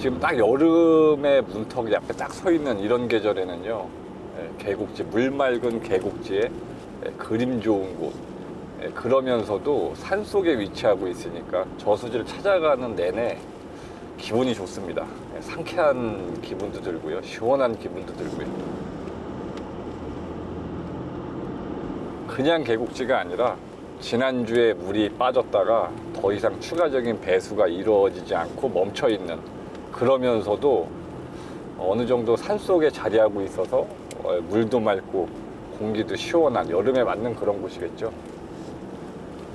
지금 딱 여름의 문턱이 앞에 딱 서 있는 이런 계절에는요, 계곡지, 물 맑은 계곡지에 그림 좋은 곳, 그러면서도 산속에 위치하고 있으니까 저수지를 찾아가는 내내 기분이 좋습니다. 상쾌한 기분도 들고요, 시원한 기분도 들고요. 그냥 계곡지가 아니라 지난주에 물이 빠졌다가 더 이상 추가적인 배수가 이루어지지 않고 멈춰 있는, 그러면서도 어느 정도 산속에 자리하고 있어서 물도 맑고 공기도 시원한 여름에 맞는 그런 곳이겠죠.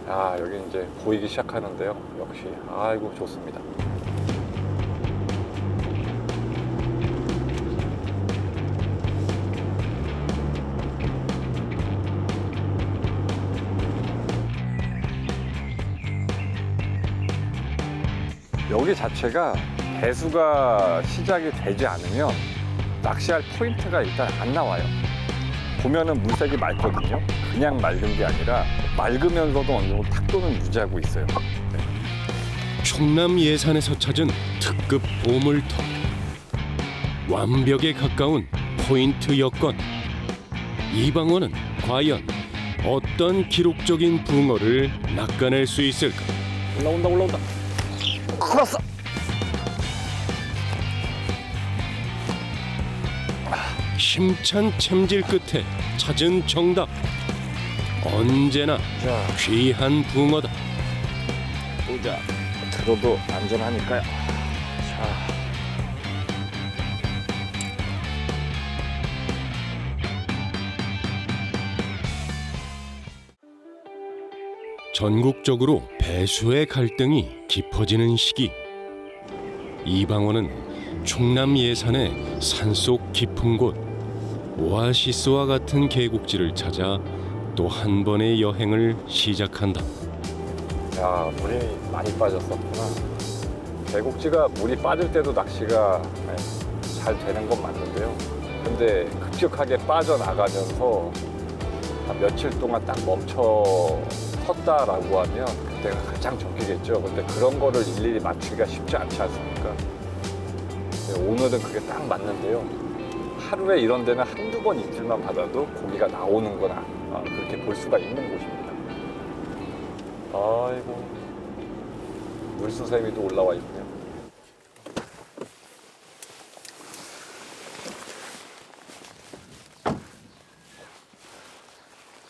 아, 여기 이제 보이기 시작하는데요. 역시 아이고 좋습니다. 여기 자체가 배수가 시작이 되지 않으면 낚시할 포인트가 일단 안 나와요. 보면은 물색이 맑거든요. 그냥 맑은 게 아니라 맑으면서도 어느 정도 탁도는 유지하고 있어요. 충남 예산에서 찾은 특급 보물터. 완벽에 가까운 포인트 여건. 이방원은 과연 어떤 기록적인 붕어를 낚아낼 수 있을까? 올라온다. 알았어. 힘찬 챔질 끝에 찾은 정답. 언제나 자, 귀한 붕어다. 보자. 들어도 안전하니까요. 자. 전국적으로 배수의 갈등이 깊어지는 시기. 이방원은 충남 예산의 산속 깊은 곳 오아시스와 같은 계곡지를 찾아 또 한 번의 여행을 시작한다. 야, 물이 많이 빠졌었구나. 계곡지가 물이 빠질 때도 낚시가 잘 되는 건 맞는데요. 근데 급격하게 빠져나가면서 한 며칠 동안 딱 멈춰 섰다라고 하면 그때가 가장 적기겠죠. 근데 그런 거를 일일이 맞추기가 쉽지 않지 않습니까? 오늘은 그게 딱 맞는데요. 하루에 이런 데는 한두 번 입질만 받아도 고기가 나오는구나, 그렇게 볼 수가 있는 곳입니다. 아이고, 물수세미도 올라와 있네요.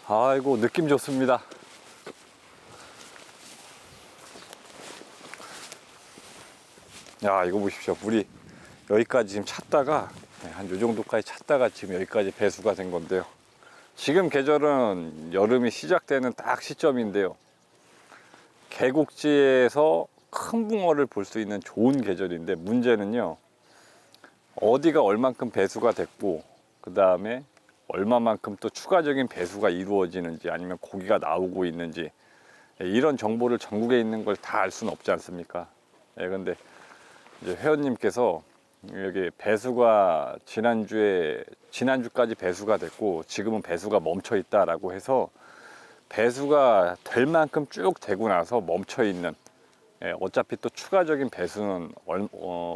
아이고, 느낌 좋습니다. 야, 이거 보십시오. 물이 여기까지 지금 찼다가 한 요 정도까지 찼다가 지금 여기까지 배수가 된 건데요. 지금 계절은 여름이 시작되는 딱 시점인데요. 계곡지에서 큰 붕어를 볼 수 있는 좋은 계절인데, 문제는요, 어디가 얼만큼 배수가 됐고 그 다음에 얼마만큼 또 추가적인 배수가 이루어지는지, 아니면 고기가 나오고 있는지, 이런 정보를 전국에 있는 걸 다 알 수는 없지 않습니까? 근데 이제 회원님께서 여기 배수가 지난주까지 배수가 됐고 지금은 배수가 멈춰 있다라고 해서, 배수가 될 만큼 쭉 되고 나서 멈춰 있는, 어차피 또 추가적인 배수는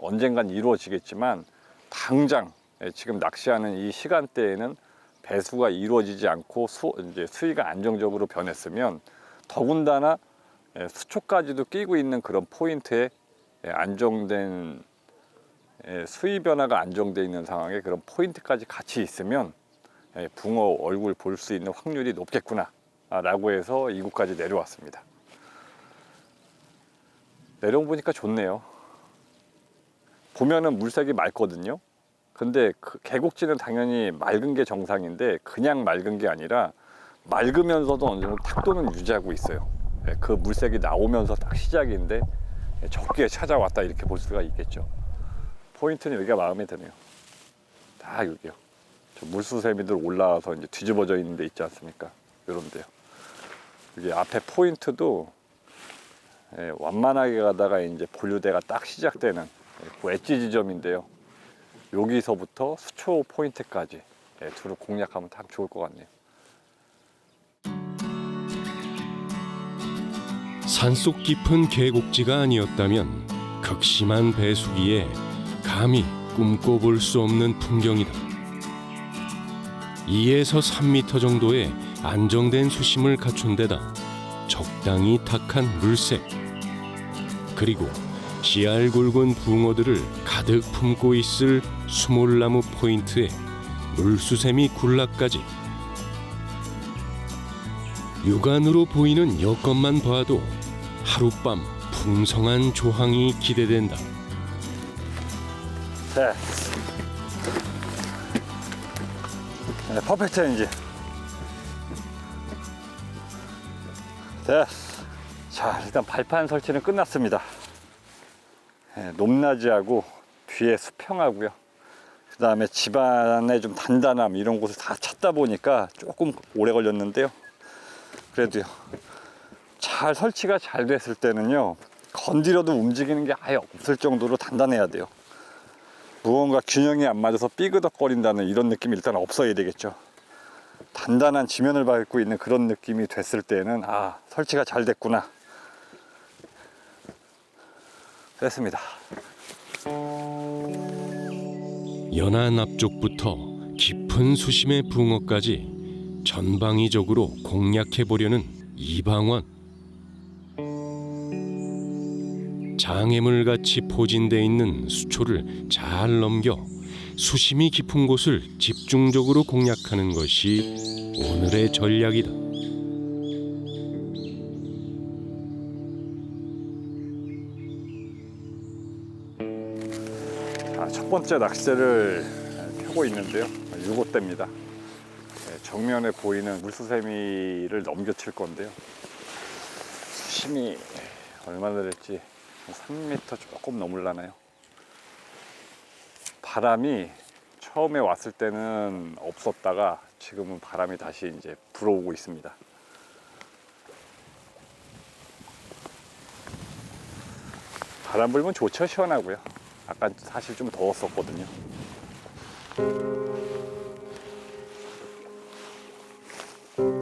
언젠간 이루어지겠지만 당장 지금 낚시하는 이 시간대에는 배수가 이루어지지 않고 이제 수위가 안정적으로 변했으면, 더군다나 수초까지도 끼고 있는 그런 포인트에 안정된 수위 변화가 안정되어 있는 상황에 그런 포인트까지 같이 있으면 붕어 얼굴 볼 수 있는 확률이 높겠구나 라고 해서 이곳까지 내려왔습니다. 내려오 보니까 좋네요. 보면은 물색이 맑거든요. 근데 그 계곡지는 당연히 맑은 게 정상인데, 그냥 맑은 게 아니라 맑으면서도 어느 정도 탁도는 유지하고 있어요. 그 물색이 나오면서 딱 시작인데 적기에 찾아왔다, 이렇게 볼 수가 있겠죠. 포인트는 여기가 마음에 드네요. 딱 여기요. 저 물수세미들 올라와서 이제 뒤집어져 있는 데 있지 않습니까? 이런 데요. 여기 앞에 포인트도 완만하게 가다가 이제 본류대가 딱 시작되는 그 엣지 지점인데요. 여기서부터 수초 포인트까지 둘을 공략하면 딱 좋을 것 같네요. 산속 깊은 계곡지가 아니었다면 극심한 배수기에 감히 꿈꿔볼 수 없는 풍경이다. 2에서 3m 정도의 안정된 수심을 갖춘 데다 적당히 탁한 물색, 그리고 씨알 굵은 붕어들을 가득 품고 있을 수몰나무 포인트에 물수세미 군락까지. 육안으로 보이는 여건만 봐도 하룻밤 풍성한 조항이 기대된다. 자, 네, 퍼펙트 엔진. 자, 일단 발판 설치는 끝났습니다. 네, 높낮이하고 뒤에 수평하고요. 그 다음에 집안의 좀 단단함 이런 곳을 다 찾다 보니까 조금 오래 걸렸는데요. 그래도요, 잘 설치가 잘 됐을 때는요, 건드려도 움직이는 게 아예 없을 정도로 단단해야 돼요. 무언가 균형이 안 맞아서 삐그덕거린다는 이런 느낌이 일단 없어야 되겠죠. 단단한 지면을 밟고 있는 그런 느낌이 됐을 때는 아, 설치가 잘 됐구나. 됐습니다. 연안 앞쪽부터 깊은 수심의 붕어까지 전방위적으로 공략해 보려는 이방원. 장애물같이 포진돼 있는 수초를 잘 넘겨 수심이 깊은 곳을 집중적으로 공략하는 것이 오늘의 전략이다. 자, 첫 번째 낚싯대를 펴고 있는데요. 6호대입니다. 정면에 보이는 물수세미를 넘겨칠 건데요. 수심이 얼마나 될지 3m 조금 넘으려나요? 바람이 처음에 왔을 때는 없었다가 지금은 바람이 다시 이제 불어오고 있습니다. 바람 불면 좋죠. 시원하고요. 아까 사실 좀 더웠었거든요.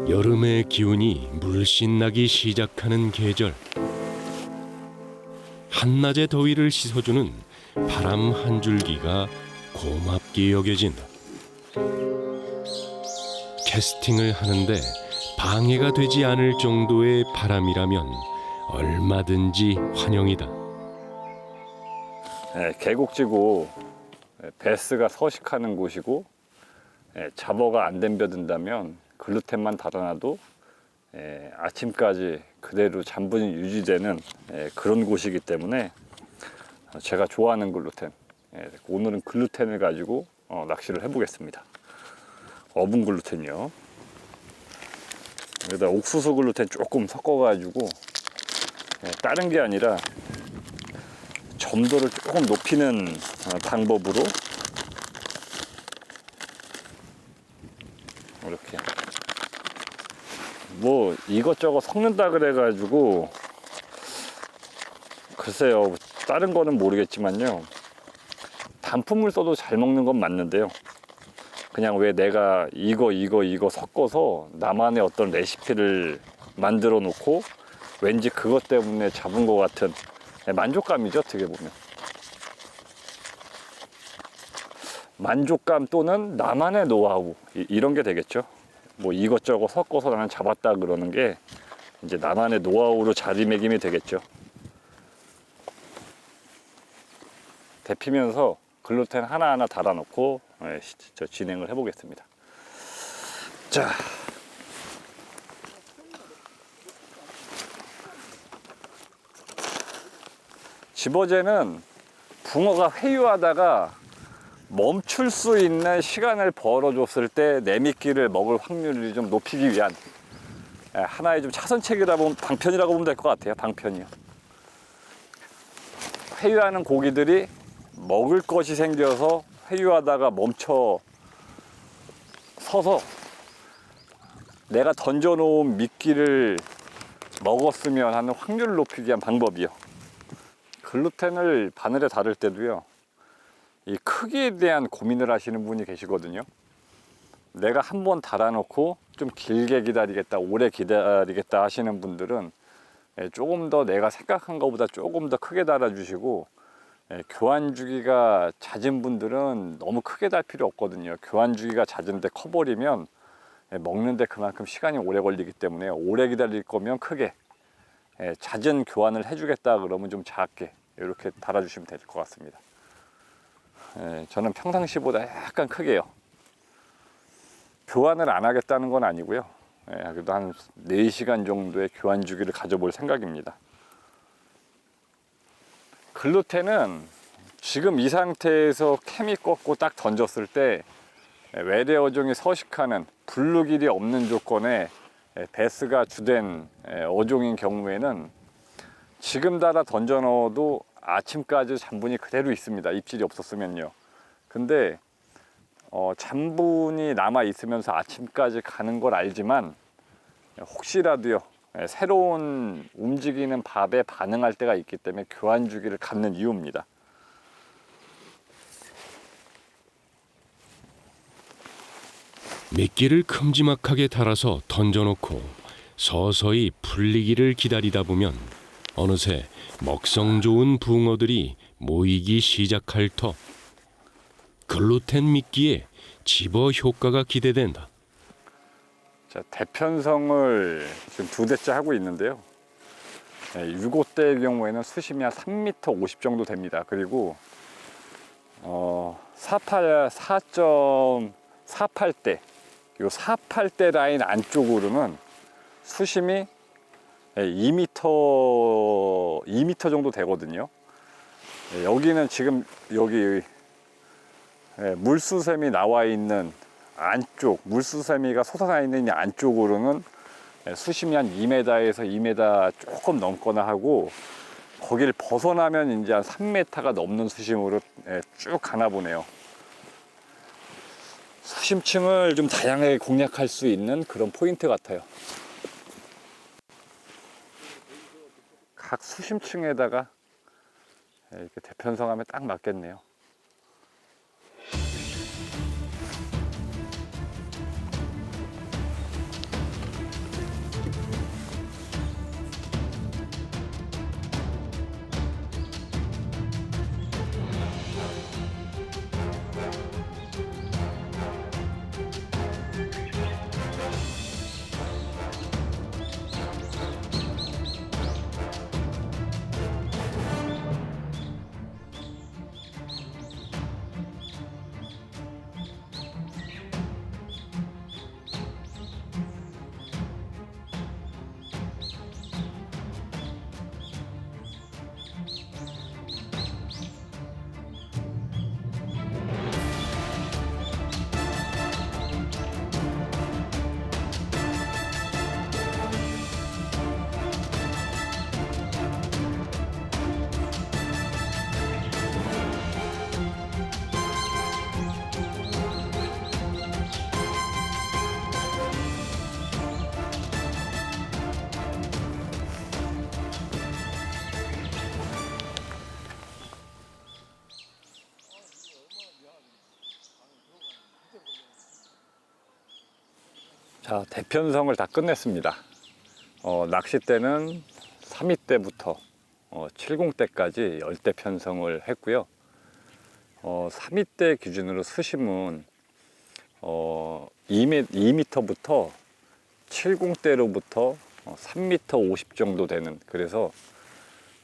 여름의 기운이 물씬 나기 시작하는 계절. 한낮의 더위를 씻어주는 바람 한 줄기가 고맙게 여겨진다. 캐스팅을 하는데 방해가 되지 않을 정도의 바람이라면 얼마든지 환영이다. 네, 계곡지고 베스가 서식하는 곳이고 잡어가 안 댐벼든다면 글루텐만 달아놔도 아침까지 그대로 잠분이 유지되는 그런 곳이기 때문에 제가 좋아하는 글루텐, 오늘은 글루텐을 가지고 낚시를 해보겠습니다. 어분 글루텐이요. 여기다 옥수수 글루텐 조금 섞어가지고 다른 게 아니라 점도를 조금 높이는 방법으로 이렇게 뭐 이것저것 섞는다 그래가지고 글쎄요, 다른 거는 모르겠지만요, 단품을 써도 잘 먹는 건 맞는데요, 그냥 왜 내가 이거 섞어서 나만의 어떤 레시피를 만들어 놓고 왠지 그것 때문에 잡은 것 같은 만족감이죠. 어떻게 보면 만족감 또는 나만의 노하우 이런 게 되겠죠. 뭐 이것저것 섞어서 나는 잡았다 그러는 게 이제 나만의 노하우로 자리매김이 되겠죠. 데피면서 글루텐 하나하나 달아놓고 저 진행을 해보겠습니다. 자, 집어제는 붕어가 회유하다가 멈출 수 있는 시간을 벌어줬을 때 내 미끼를 먹을 확률을 좀 높이기 위한 하나의 좀 차선책이라 보면 방편이라고 보면 될 것 같아요. 방편이요. 회유하는 고기들이 먹을 것이 생겨서 회유하다가 멈춰 서서 내가 던져놓은 미끼를 먹었으면 하는 확률을 높이기 위한 방법이요. 글루텐을 바늘에 달을 때도요, 이 크기에 대한 고민을 하시는 분이 계시거든요. 내가 한번 달아놓고 좀 길게 기다리겠다, 오래 기다리겠다 하시는 분들은 조금 더 내가 생각한 것보다 조금 더 크게 달아주시고 교환 주기가 잦은 분들은 너무 크게 달 필요 없거든요. 교환 주기가 잦은데 커버리면 먹는데 그만큼 시간이 오래 걸리기 때문에 오래 기다릴 거면 크게, 잦은 교환을 해주겠다 그러면 좀 작게 이렇게 달아주시면 될 것 같습니다. 저는 평상시보다 약간 크게요. 교환을 안 하겠다는 건 아니고요. 그래도 한 4시간 정도의 교환 주기를 가져볼 생각입니다. 글루텐은 지금 이 상태에서 케미 꺾고 딱 던졌을 때 외래 어종이 서식하는 분류길이 없는 조건에 베스가 주된 어종인 경우에는 지금 달아 던져 넣어도 아침까지 잔분이 그대로 있습니다. 입질이 없었으면요. 근데 잔분이 남아 있으면서 아침까지 가는 걸 알지만 혹시라도요, 새로운 움직이는 밥에 반응할 때가 있기 때문에 교환 주기를 갖는 이유입니다. 미끼를 큼지막하게 달아서 던져놓고 서서히 풀리기를 기다리다 보면 어느새 먹성 좋은 붕어들이 모이기 시작할 터. 글루텐 미끼에 집어 효과가 기대된다. 자, 대편성을 지금 2대째 하고 있는데요. 6호대의 경우에는 수심이 한 3m 50 정도 됩니다. 그리고 4.48대, 요 48대 라인 안쪽으로는 수심이 2m 정도 되거든요. 여기는 지금 여기 물수세미 나와 있는 안쪽, 물수세미가 솟아나 있는 이 안쪽으로는 수심이 한 2m에서 2m 조금 넘거나 하고, 거기를 벗어나면 이제 한 3m가 넘는 수심으로 쭉 가나 보네요. 수심층을 좀 다양하게 공략할 수 있는 그런 포인트 같아요. 각 수심층에다가 이렇게 대편성하면 딱 맞겠네요. 자, 대편성을 다 끝냈습니다. 낚싯대는 3위대부터 70대까지 10대 편성을 했고요. 3위대 기준으로 수심은 2m부터 70대로부터 3m 50 정도 되는, 그래서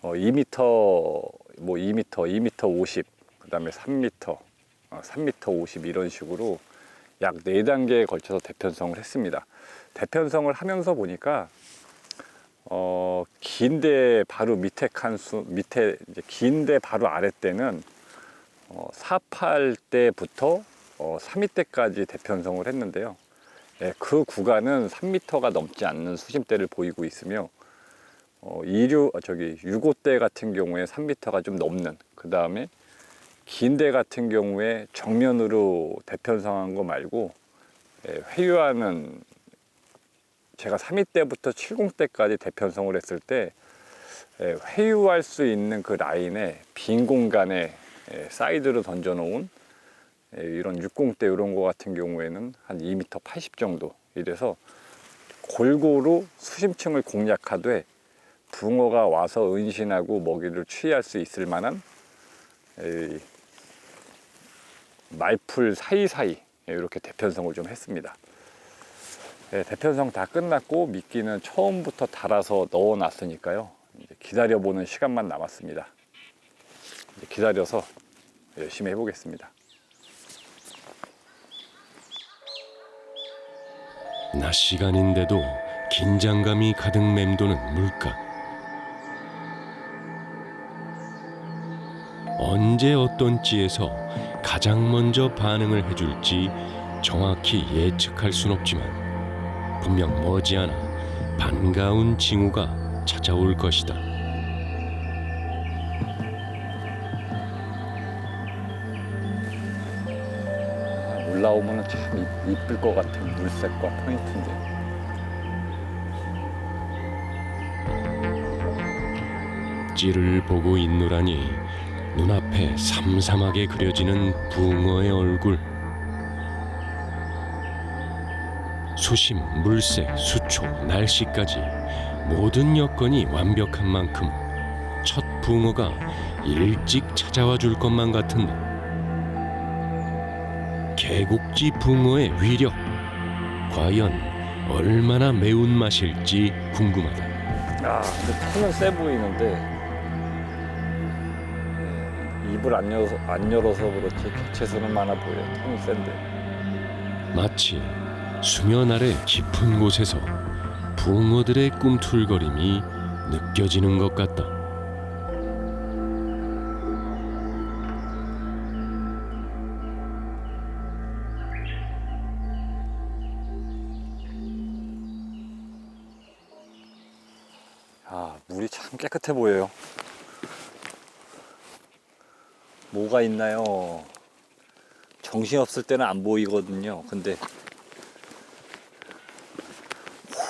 2m, 2m 50, 그 다음에 3m, 3m 50 이런 식으로 약 4단계에 걸쳐서 대편성을 했습니다. 대편성을 하면서 보니까 긴데 바로 밑에 칸수, 밑에 이제 긴데 바로 아래 때는 48대부터 3위대까지 대편성을 했는데요. 그 구간은 3m가 넘지 않는 수심대를 보이고 있으며 6호대 같은 경우에 3m가 좀 넘는, 그 다음에 긴대 같은 경우에 정면으로 대편성한 거 말고 회유하는, 제가 3위대부터 70대까지 대편성을 했을 때 회유할 수 있는 그 라인에 빈 공간에 사이드로 던져 놓은 이런 60대 이런 거 같은 경우에는 한 2m 80 정도, 이래서 골고루 수심층을 공략하되 붕어가 와서 은신하고 먹이를 취할 수 있을 만한 이 말풀 사이사이 이렇게 대편성을 좀 했습니다. 대편성 다 끝났고 미끼는 처음부터 달아서 넣어 놨으니까요. 이제 기다려보는 시간만 남았습니다. 이제 기다려서 열심히 해보겠습니다. 낮 시간인데도 긴장감이 가득 맴도는 물가. 언제 어떤 찌에서 가장 먼저 반응을 해줄지 정확히 예측할 순 없지만 분명 머지않아 반가운 징후가 찾아올 것이다. 올라오면 참 이쁠 것 같은 물색과 포인트인데. 찌를 보고 있노라니 눈앞에 삼삼하게 그려지는 붕어의 얼굴. 수심, 물색, 수초, 날씨까지 모든 여건이 완벽한 만큼 첫 붕어가 일찍 찾아와 줄 것만 같은데 계곡지 붕어의 위력 과연 얼마나 매운맛일지 궁금하다. 근데 톤은 세 보이는데 입을 안 열어서 그렇지 개체수는 많아 보여요. 톤이 센데. 마치 수면 아래 깊은 곳에서 붕어들의 꿈틀거림이 느껴지는 것 같다. 물이 참 깨끗해 보여요. 뭐가 있나요? 정신없을 때는 안 보이거든요. 근데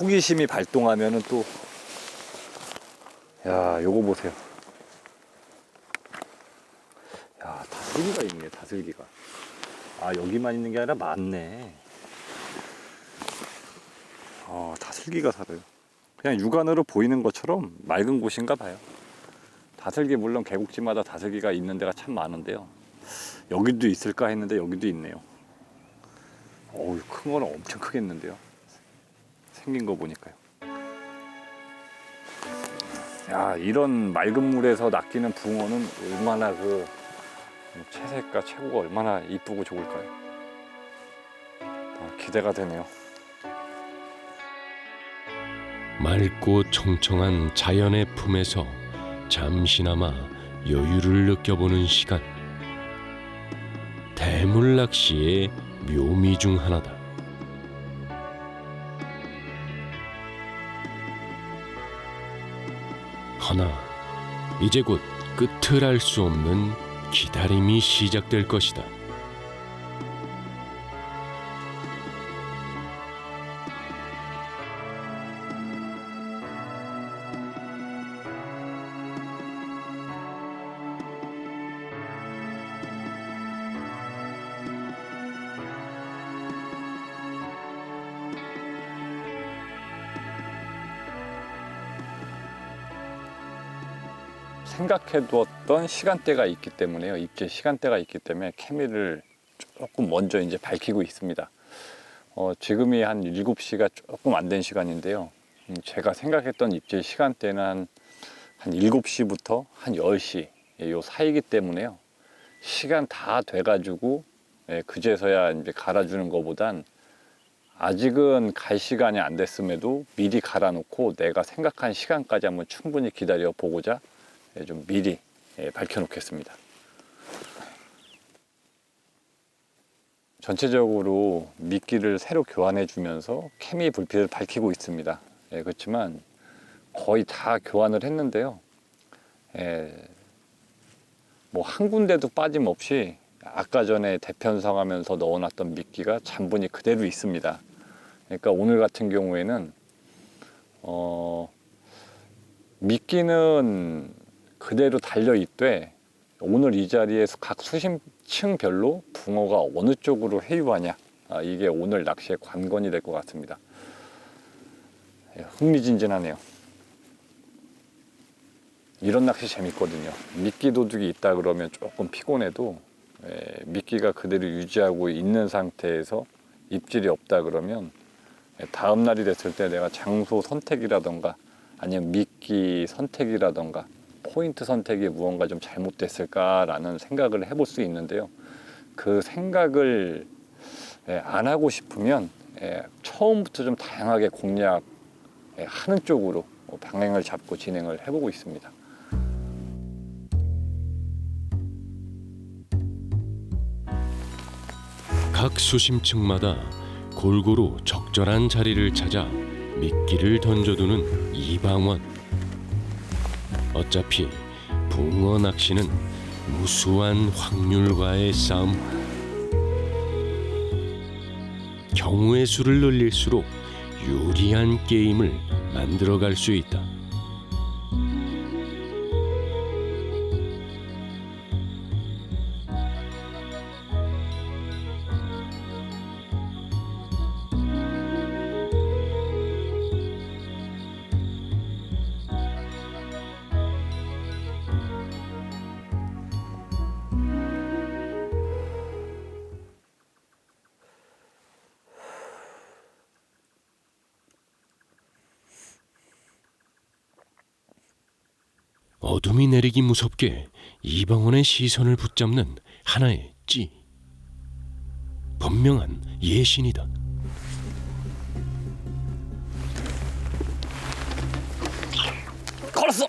호기심이 발동하면은 또, 요거 보세요. 다슬기가 있네, 다슬기가. 여기만 있는 게 아니라 많네. 다슬기가 살아요. 그냥 육안으로 보이는 것처럼 맑은 곳인가 봐요. 다슬기, 물론 계곡지마다 다슬기가 있는 데가 참 많은데요. 여기도 있을까 했는데 여기도 있네요. 큰 거는 엄청 크겠는데요. 생긴 거 보니까요. 이런 맑은 물에서 낚이는 붕어는 얼마나 채색과 체구가 얼마나 이쁘고 좋을까요? 기대가 되네요. 맑고 청청한 자연의 품에서 잠시나마 여유를 느껴보는 시간. 대물 낚시의 묘미 중 하나다. 허나 이제 곧 끝을 알 수 없는 기다림이 시작될 것이다. 생각해두었던 시간대가 있기 때문에요. 입질 시간대가 있기 때문에 케미를 조금 먼저 이제 밝히고 있습니다. 지금이 한 7시가 조금 안 된 시간인데요. 제가 생각했던 입질 시간대는 한 7시부터 한 10시 요 사이기 때문에요. 시간 다 돼가지고 그제서야 이제 갈아주는 것보단 아직은 갈 시간이 안 됐음에도 미리 갈아놓고 내가 생각한 시간까지 한번 충분히 기다려 보고자 좀 미리 밝혀 놓겠습니다. 전체적으로 미끼를 새로 교환해 주면서 케미 불빛을 밝히고 있습니다. 그렇지만 거의 다 교환을 했는데요. 뭐 한 군데도 빠짐없이 아까 전에 대편성하면서 넣어놨던 미끼가 잔분히 그대로 있습니다. 그러니까 오늘 같은 경우에는 미끼는 그대로 달려 있되 오늘 이 자리에서 각 수심층별로 붕어가 어느 쪽으로 회유하냐, 이게 오늘 낚시의 관건이 될 것 같습니다. 흥미진진하네요. 이런 낚시 재밌거든요. 미끼 도둑이 있다 그러면 조금 피곤해도 미끼가 그대로 유지하고 있는 상태에서 입질이 없다 그러면 다음 날이 됐을 때 내가 장소 선택이라던가 아니면 미끼 선택이라던가 포인트 선택이 무언가 좀 잘못됐을까라는 생각을 해볼 수 있는데요. 그 생각을 안 하고 싶으면 처음부터 좀 다양하게 공략하는 쪽으로 방향을 잡고 진행을 해보고 있습니다. 각 수심층마다 골고루 적절한 자리를 찾아 미끼를 던져두는 이방원. 어차피 붕어 낚시는 무수한 확률과의 싸움. 경우의 수를 늘릴수록 유리한 게임을 만들어갈 수 있다. 어둠이 내리기 무섭게 이방원의 시선을 붙잡는 하나의 찌. 분명한 예신이다. 걸었어!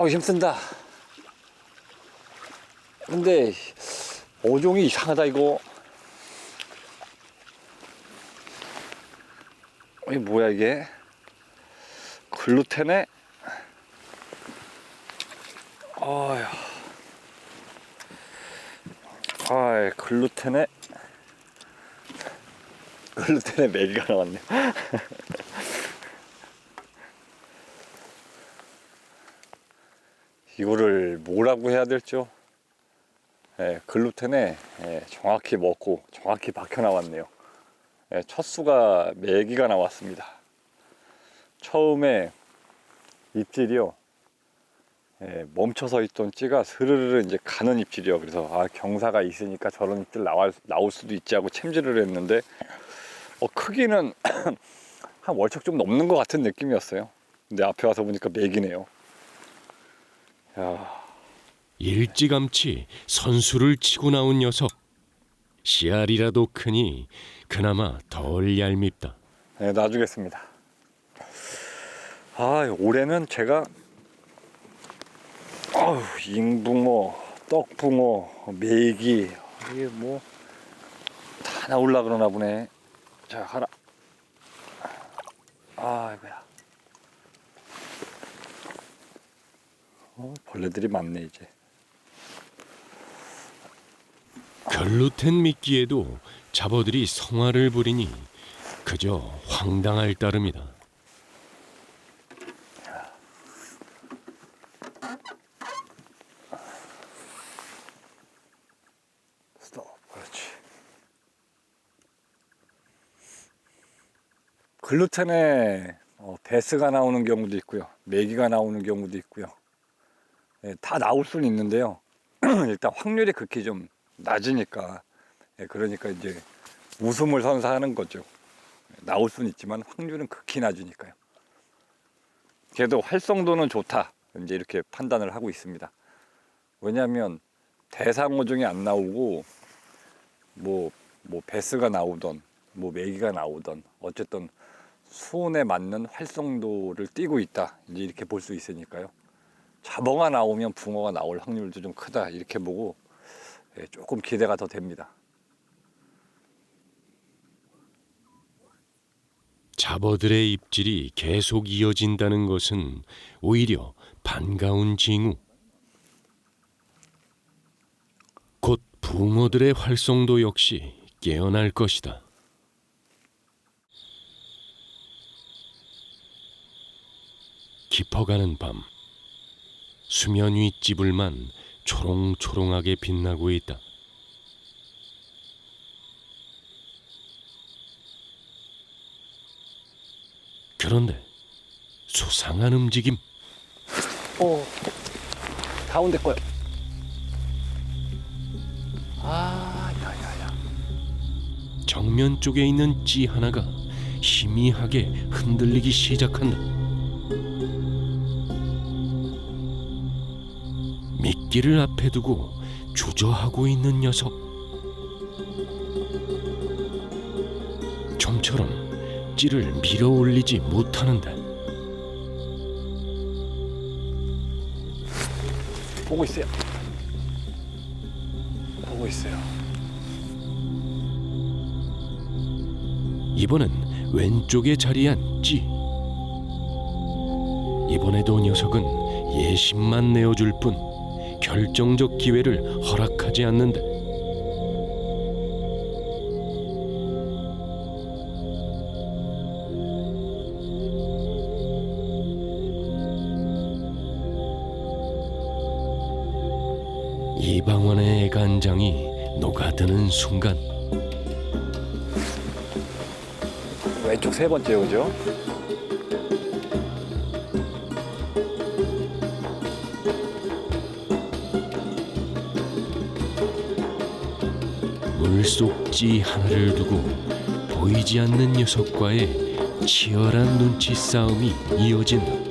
힘쓴다. 근데 어종이 이상하다 이거. 이게 뭐야 이게? 글루텐에? 글루텐에 메기가 나왔네. 이거를 뭐라고 해야 될죠? 글루텐에 정확히 먹고 정확히 박혀 나왔네요. 첫 수가 메기가 나왔습니다. 처음에 입질이요. 멈춰서 있던 찌가 스르르 이제 가는 입질이요. 그래서 경사가 있으니까 저런 입질 나올 수도 있지 하고 챔질을 했는데 크기는 한 월척 좀 넘는 것 같은 느낌이었어요. 근데 앞에 와서 보니까 메기네요. 야. 일찌감치 선수를 치고 나온 녀석. 씨알이라도 크니 그나마 덜 얄밉다. 네, 놔주겠습니다. 올해는 제가 잉붕어, 떡붕어, 메기 이게 뭐 다 나올라 그러나 보네. 자, 하나. 이거야. 벌레들이 많네 이제. 글루텐 미끼에도 잡어들이 성화를 부리니 그저 황당할 따름이다. 스톱. 그렇지. 글루텐에 베스가 나오는 경우도 있고요. 메기가 나오는 경우도 있고요. 다 나올 수는 있는데요. 일단 확률이 극히 좀 낮으니까 그러니까 이제 웃음을 선사하는 거죠. 나올 수는 있지만 확률은 극히 낮으니까요. 그래도 활성도는 좋다 이제 이렇게 판단을 하고 있습니다. 왜냐하면 대상어종이 안 나오고 뭐 베스가 나오던 뭐 메기가 나오던 어쨌든 수온에 맞는 활성도를 띠고 있다 이제 이렇게 볼 수 있으니까요. 자벙아 나오면 붕어가 나올 확률도 좀 크다 이렇게 보고 조금 기대가 더 됩니다. 잡어들의 입질이 계속 이어진다는 것은 오히려 반가운 징후. 곧 붕어들의 활성도 역시 깨어날 것이다. 깊어가는 밤, 수면 위 찌불만 초롱초롱하게 빛나고 있다. 그런데 수상한 움직임. 가운데 거요. 야야야. 정면 쪽에 있는 찌 하나가 희미하게 흔들리기 시작한다. 미끼를 앞에 두고 주저하고 있는 녀석. 좀처럼 찌를 밀어 올리지 못하는데 보고 있어요. 보고 있어요. 이번엔 왼쪽에 자리한 찌. 이번에도 녀석은 예심만 내어줄 뿐 결정적 기회를 허락하지 않는다. 이방원의 애간장이 녹아드는 순간 왼쪽 세 번째 오죠. 물속 찌 하나를 두고 보이지 않는 녀석과의 치열한 눈치 싸움이 이어진다.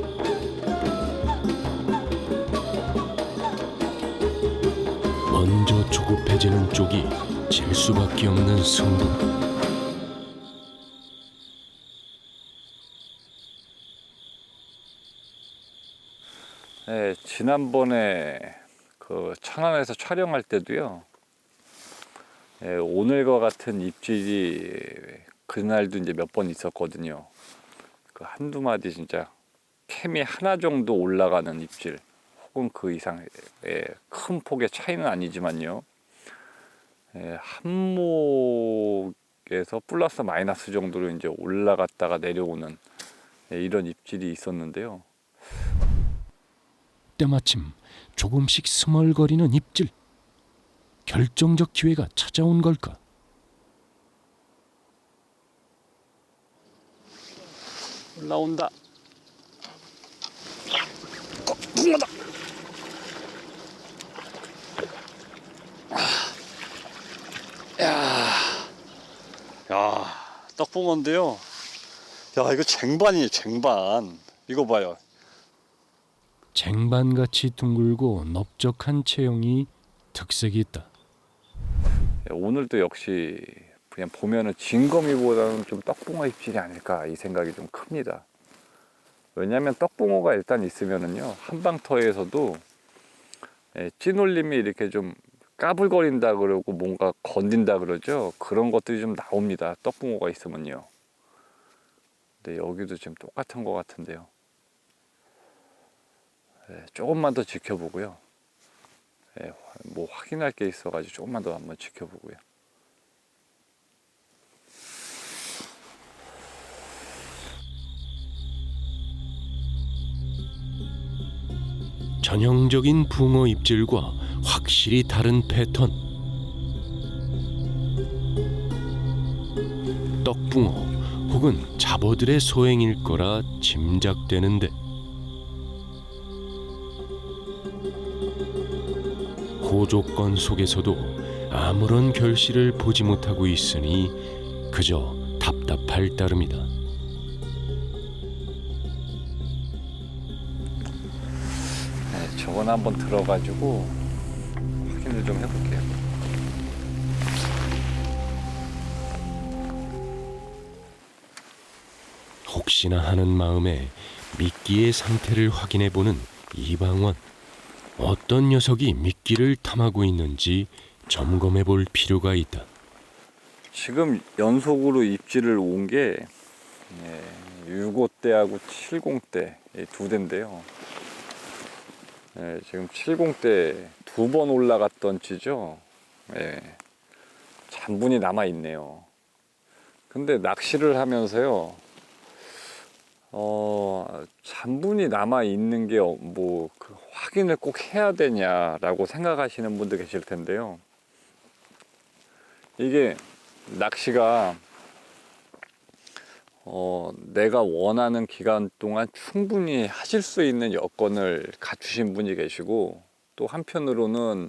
먼저 조급해지는 쪽이 질 수밖에 없는 승부. 네, 지난번에 그 천안에서 촬영할 때도요. 네, 오늘과 같은 입질이 그날도 이제 몇 번 있었거든요. 그 한두 마디 진짜 캠이 하나 정도 올라가는 입질, 혹은 그 이상의 큰 폭의 차이는 아니지만요. 한목에서 플러스 마이너스 정도로 이제 올라갔다가 내려오는 이런 입질이 있었는데요. 때마침 조금씩 스멀거리는 입질. 결정적 기회가 찾아온 걸까? 올라온다. 붕어다. 야, 떡붕어인데요. 야, 이거 쟁반이에요, 쟁반. 이거 봐요. 쟁반같이 둥글고 넓적한 체형이 특색이 있다. 오늘도 역시 그냥 보면은 진거미보다는 좀 떡붕어 입질이 아닐까 이 생각이 좀 큽니다. 왜냐하면 떡붕어가 일단 있으면은요, 한방터에서도 찌놀림이 이렇게 좀 까불거린다 그러고 뭔가 건든다 그러죠. 그런 것들이 좀 나옵니다. 떡붕어가 있으면요. 근데 여기도 지금 똑같은 것 같은데요. 조금만 더 지켜보고요. 뭐 확인할 게 있어가지고 조금만 더 한번 지켜보고요. 전형적인 붕어 입질과 확실히 다른 패턴. 떡붕어 혹은 잡어들의 소행일 거라 짐작되는데 호조건 속에서도 아무런 결실을 보지 못하고 있으니 그저 답답할 따름이다. 저건 한번 들어가지고 확인을 좀 해볼게요. 혹시나 하는 마음에 미끼의 상태를 확인해보는 이방원. 어떤 녀석이 미끼를 탐하고 있는지 점검해볼 필요가 있다. 지금 연속으로 입질을 온 게 65대하고 70대 두 대인데요. 지금 70대 두 번 올라갔던 찌죠. 잔분이 남아 있네요. 근데 낚시를 하면서요, 잔분이 남아 있는 게 뭐 확인을 꼭 해야 되냐라고 생각하시는 분도 계실 텐데요. 이게 낚시가 내가 원하는 기간 동안 충분히 하실 수 있는 여건을 갖추신 분이 계시고, 또 한편으로는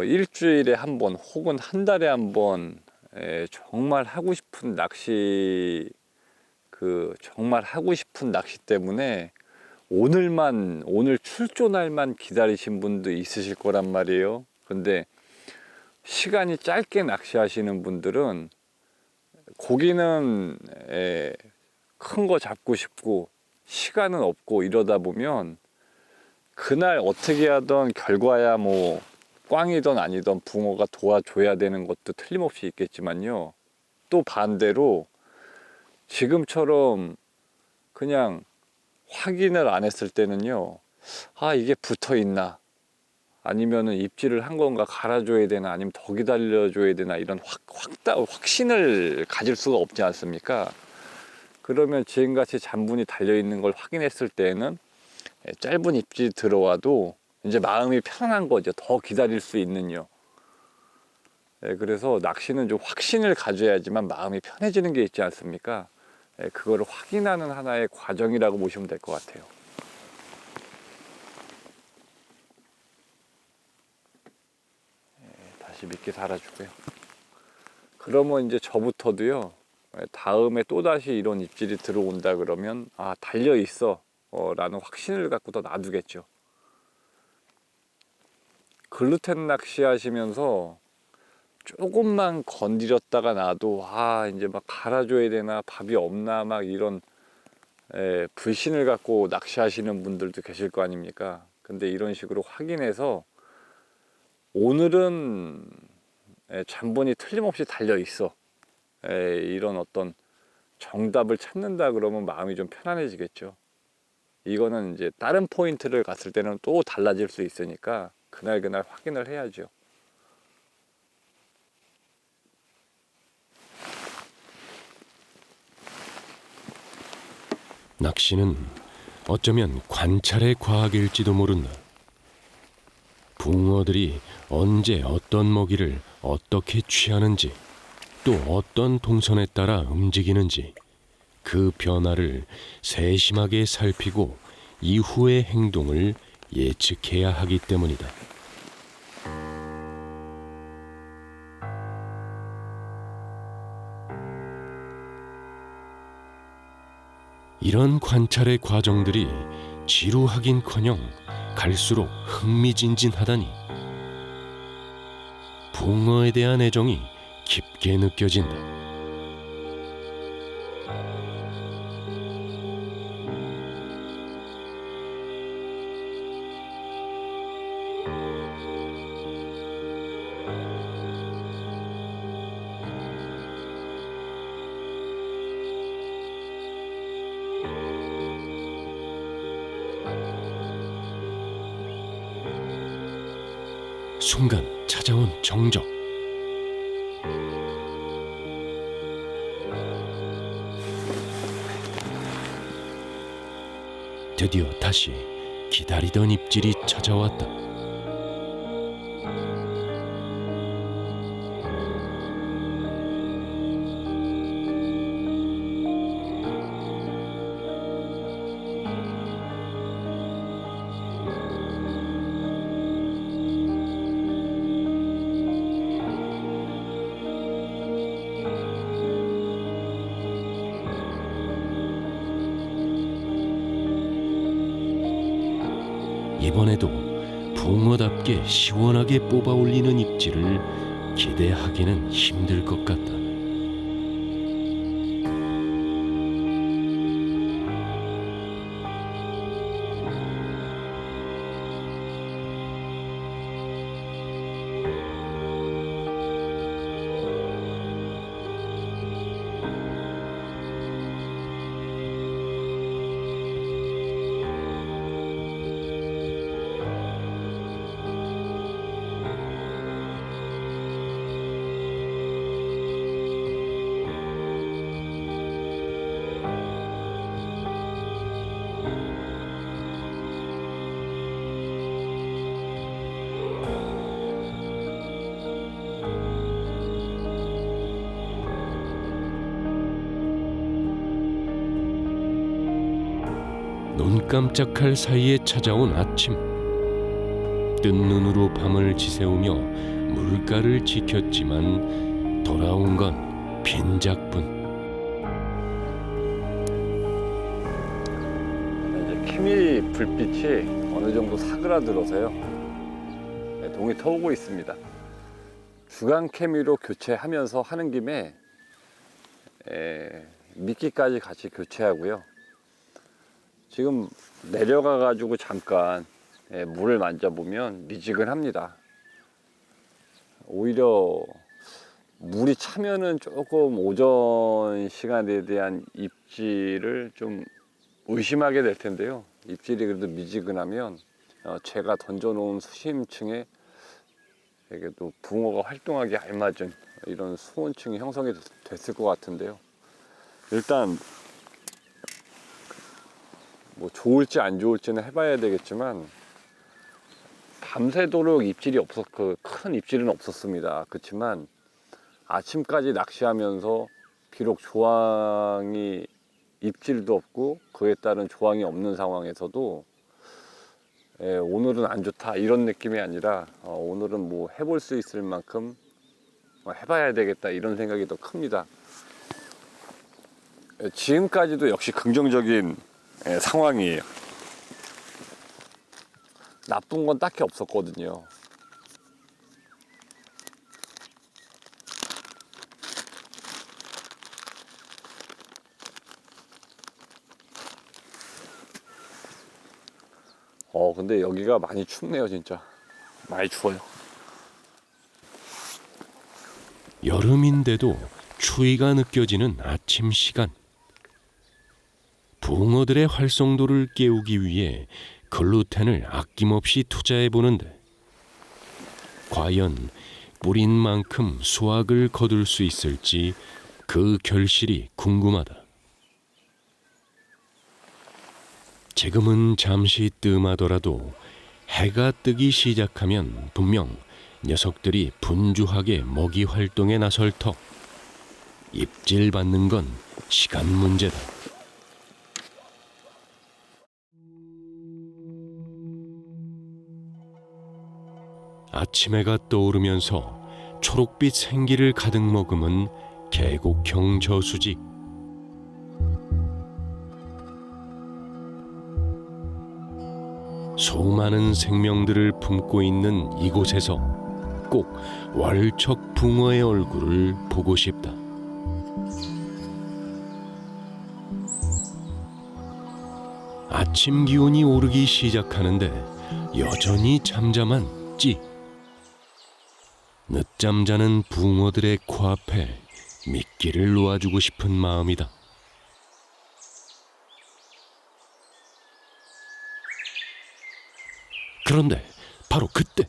일주일에 한 번 혹은 한 달에 한 번 정말 하고 싶은 낚시, 정말 하고 싶은 낚시 때문에 오늘 출조 날만 기다리신 분도 있으실 거란 말이에요. 근데 시간이 짧게 낚시하시는 분들은 고기는 큰 거 잡고 싶고 시간은 없고 이러다 보면 그날 어떻게 하던 결과야 뭐 꽝이든 아니든 붕어가 도와줘야 되는 것도 틀림없이 있겠지만요. 또 반대로 지금처럼 그냥 확인을 안 했을 때는요, 아, 이게 붙어 있나, 아니면은 입질을 한 건가, 갈아줘야 되나, 아니면 더 기다려줘야 되나, 이런 확신을 가질 수가 없지 않습니까? 그러면 지금같이 잔분이 달려있는 걸 확인했을 때에는 짧은 입질이 들어와도 이제 마음이 편안한 거죠. 더 기다릴 수 있는요. 그래서 낚시는 좀 확신을 가져야지만 마음이 편해지는 게 있지 않습니까? 그거를 확인하는 하나의 과정이라고 보시면 될 것 같아요. 다시 미끼 달아주고요. 그러면 이제 저부터도요, 다음에 또다시 이런 입질이 들어온다 그러면, 아, 달려 있어 라는 확신을 갖고 더 놔두겠죠. 글루텐 낚시 하시면서 조금만 건드렸다가 놔도, 아, 이제 막 갈아줘야 되나, 밥이 없나, 막 이런 불신을 갖고 낚시하시는 분들도 계실 거 아닙니까? 근데 이런 식으로 확인해서 오늘은 잔본이 틀림없이 달려 있어, 이런 어떤 정답을 찾는다 그러면 마음이 좀 편안해지겠죠. 이거는 이제 다른 포인트를 갔을 때는 또 달라질 수 있으니까 그날 확인을 해야죠. 낚시는 어쩌면 관찰의 과학일지도 모른다. 붕어들이 언제 어떤 먹이를 어떻게 취하는지, 또 어떤 동선에 따라 움직이는지 그 변화를 세심하게 살피고 이후의 행동을 예측해야 하기 때문이다. 이런 관찰의 과정들이 지루하긴커녕 갈수록 흥미진진하다니 붕어에 대한 애정이 깊게 느껴진다. 순간 찾아온 정적. 드디어 다시 기다리던 입질이 찾아왔다. 이번에도 붕어답게 시원하게 뽑아 올리는 입질을 기대하기는 힘들 것 같다. 눈 깜짝할 사이에 찾아온 아침. 뜬 눈으로 밤을 지새우며 물가를 지켰지만 돌아온 건 빈작뿐. 이제 키미 불빛이 어느 정도 사그라들어서요. 동이 터오고 있습니다. 주간 케미로 교체하면서 하는 김에 미끼까지 같이 교체하고요. 지금 내려가 가지고 잠깐 물을 만져보면 미지근합니다. 오히려 물이 차면은 조금 오전 시간에 대한 입질을 좀 의심하게 될 텐데요. 입질이 그래도 미지근하면 제가 던져놓은 수심층에 또 붕어가 활동하기 알맞은 이런 수온층이 형성이 됐을 것 같은데요. 일단 뭐 좋을지 안 좋을지는 해봐야 되겠지만 밤새도록 입질이 큰 입질은 없었습니다. 그렇지만 아침까지 낚시하면서 비록 조항이 입질도 없고 그에 따른 조항이 없는 상황에서도 오늘은 안 좋다 이런 느낌이 아니라 오늘은 뭐 해볼 수 있을 만큼 해봐야 되겠다 이런 생각이 더 큽니다. 지금까지도 역시 긍정적인 상황이에요. 나쁜 건 딱히 없었거든요. 근데 여기가 많이 춥네요, 진짜. 많이 추워요. 여름인데도 추위가 느껴지는 아침 시간. 붕어들의 활성도를 깨우기 위해 글루텐을 아낌없이 투자해 보는데 과연 뿌린 만큼 수확을 거둘 수 있을지 그 결실이 궁금하다. 지금은 잠시 뜸하더라도 해가 뜨기 시작하면 분명 녀석들이 분주하게 먹이 활동에 나설 터. 입질 받는 건 시간 문제다. 아침 해가 떠오르면서 초록빛 생기를 가득 머금은 계곡형 저수지. 수많은 생명들을 품고 있는 이곳에서 꼭 월척 붕어의 얼굴을 보고 싶다. 아침 기온이 오르기 시작하는데 여전히 잠잠한 찌. 늦잠 자는 붕어들의 코앞에 미끼를 놓아주고 싶은 마음이다. 그런데 바로 그때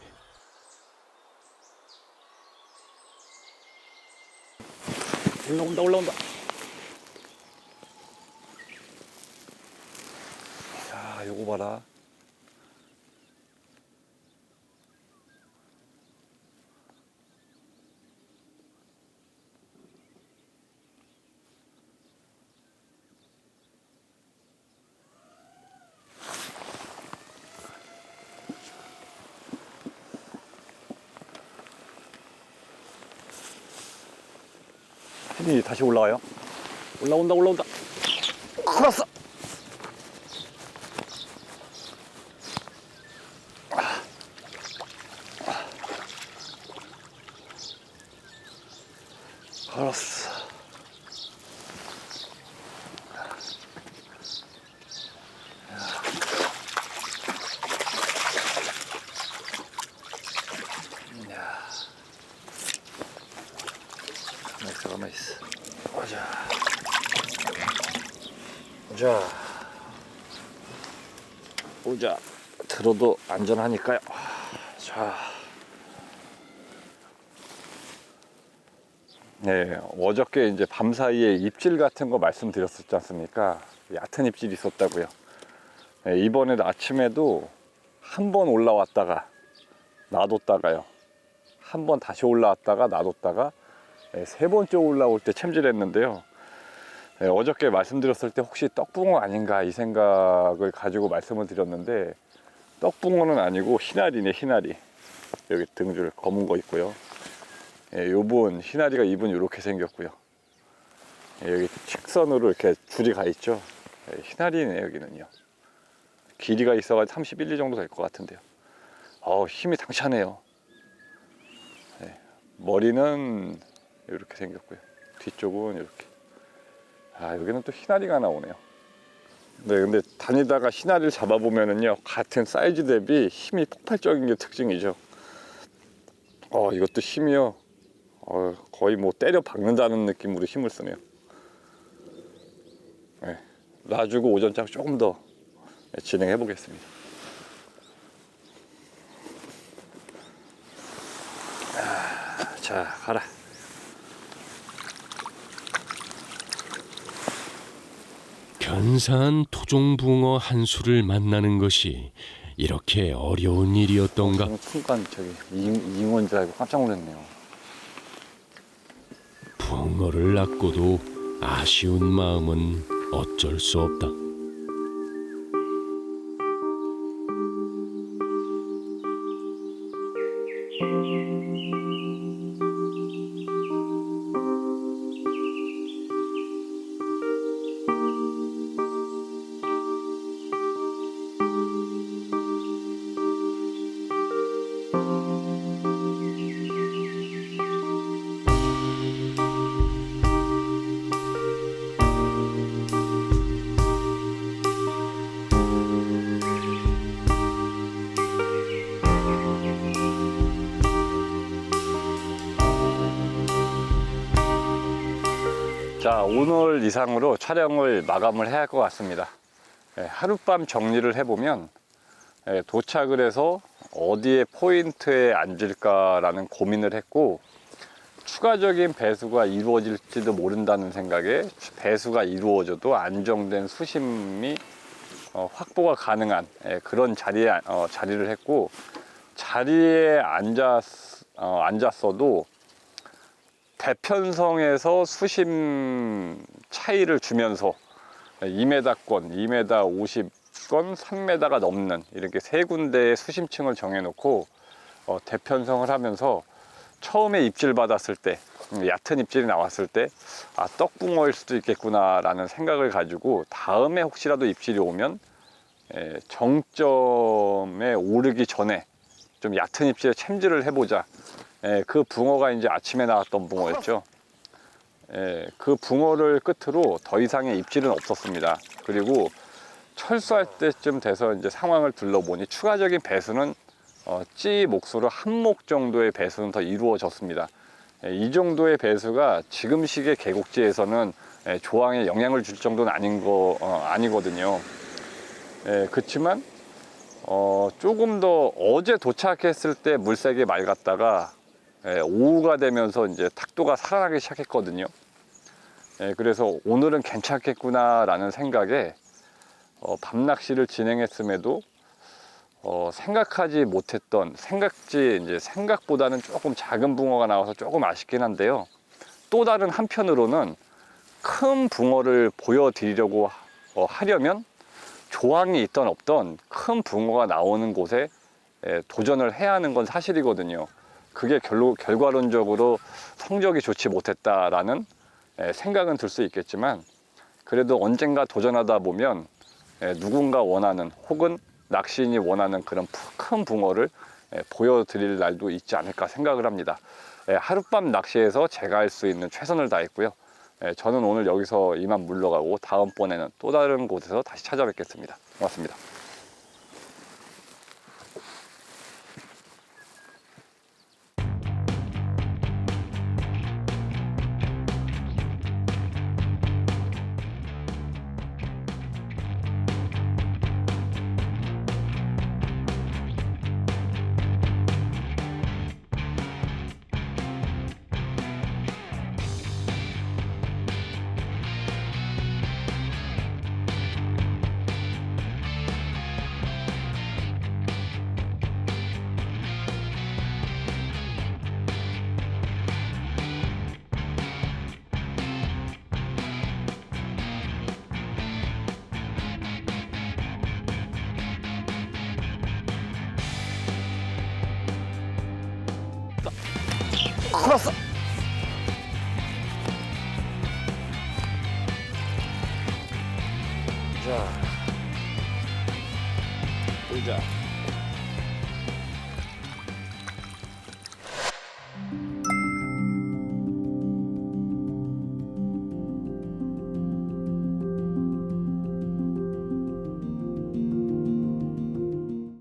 올라온다. 자, 요거 봐라. 햇이 다시 올라와요. 올라온다. 걸었어. 걸었어. 가만히 있어. 보자. 들어도 안전하니까요. 자. 네, 어저께 이제 밤 사이에 입질 같은 거 말씀드렸었지 않습니까? 얕은 입질이 있었다고요. 네, 이번에 아침에도 한 번 올라왔다가 놔뒀다가요. 한 번 다시 올라왔다가 놔뒀다가 세 번째 올라올 때 챔질했는데요. 네, 어저께 말씀드렸을 때 혹시 떡붕어 아닌가 이 생각을 가지고 말씀을 드렸는데 떡붕어는 아니고 희나리네, 희나리. 여기 등줄 검은 거 있고요. 예, 요번 희나리가 입은 이렇게 생겼고요. 예, 여기 직선으로 이렇게 줄이 가 있죠. 예, 희나리네 여기는요. 길이가 있어가지고 31, 2 정도 될 것 같은데요. 힘이 당차네요. 예, 머리는 이렇게 생겼고요. 뒤쪽은 이렇게. 여기는 또 희나리가 나오네요. 네, 근데 다니다가 희나리를 잡아보면은요, 같은 사이즈 대비 힘이 폭발적인 게 특징이죠. 이것도 힘이요. 거의 뭐 때려 박는다는 느낌으로 힘을 쓰네요. 네, 놔주고 오전장 조금 더 진행해 보겠습니다. 자, 가라. 견사한 토종붕어 한 수를 만나는 것이 이렇게 어려운 일이었던가. 저는 순간 저기 잉어인 줄 알고 깜짝 놀랐네요. 붕어를 낳고도 아쉬운 마음은 어쩔 수 없다. 자, 오늘 이상으로 촬영을 마감을 해야 할 것 같습니다. 하룻밤 정리를 해보면 도착을 해서 어디에 포인트에 앉을까라는 고민을 했고, 추가적인 배수가 이루어질지도 모른다는 생각에 배수가 이루어져도 안정된 수심이 확보가 가능한 그런 자리를 했고, 자리에 앉았어도 대편성에서 수심 차이를 주면서 2m권, 2m 50권, 3m가 넘는 이렇게 세 군데의 수심층을 정해놓고 대편성을 하면서 처음에 입질 받았을 때, 얕은 입질이 나왔을 때 떡붕어일 수도 있겠구나 라는 생각을 가지고 다음에 혹시라도 입질이 오면 정점에 오르기 전에 좀 얕은 입질에 챔질을 해보자. 그 붕어가 이제 아침에 나왔던 붕어였죠. 그 붕어를 끝으로 더 이상의 입질은 없었습니다. 그리고 철수할 때쯤 돼서 이제 상황을 둘러보니 추가적인 배수는 찌 몫으로 한 목 정도의 배수는 더 이루어졌습니다. 이 정도의 배수가 지금 시기의 계곡지에서는 조항에 영향을 줄 정도는 아니거든요. 그렇지만 조금 더 어제 도착했을 때 물색이 맑았다가 오후가 되면서 이제 탁도가 살아나기 시작했거든요. 그래서 오늘은 괜찮겠구나 라는 생각에 밤 낚시를 진행했음에도 생각하지 못했던 생각보다는 조금 작은 붕어가 나와서 조금 아쉽긴 한데요. 또 다른 한편으로는 큰 붕어를 보여드리려고 하려면 조항이 있던 없던 큰 붕어가 나오는 곳에 도전을 해야 하는 건 사실이거든요. 그게 결과론적으로 성적이 좋지 못했다라는 생각은 들 수 있겠지만, 그래도 언젠가 도전하다 보면 누군가 원하는, 혹은 낚시인이 원하는 그런 큰 붕어를 보여드릴 날도 있지 않을까 생각을 합니다. 하룻밤 낚시에서 제가 할 수 있는 최선을 다했고요. 저는 오늘 여기서 이만 물러가고 다음번에는 또 다른 곳에서 다시 찾아뵙겠습니다. 고맙습니다. 걸었어. 자, 보자.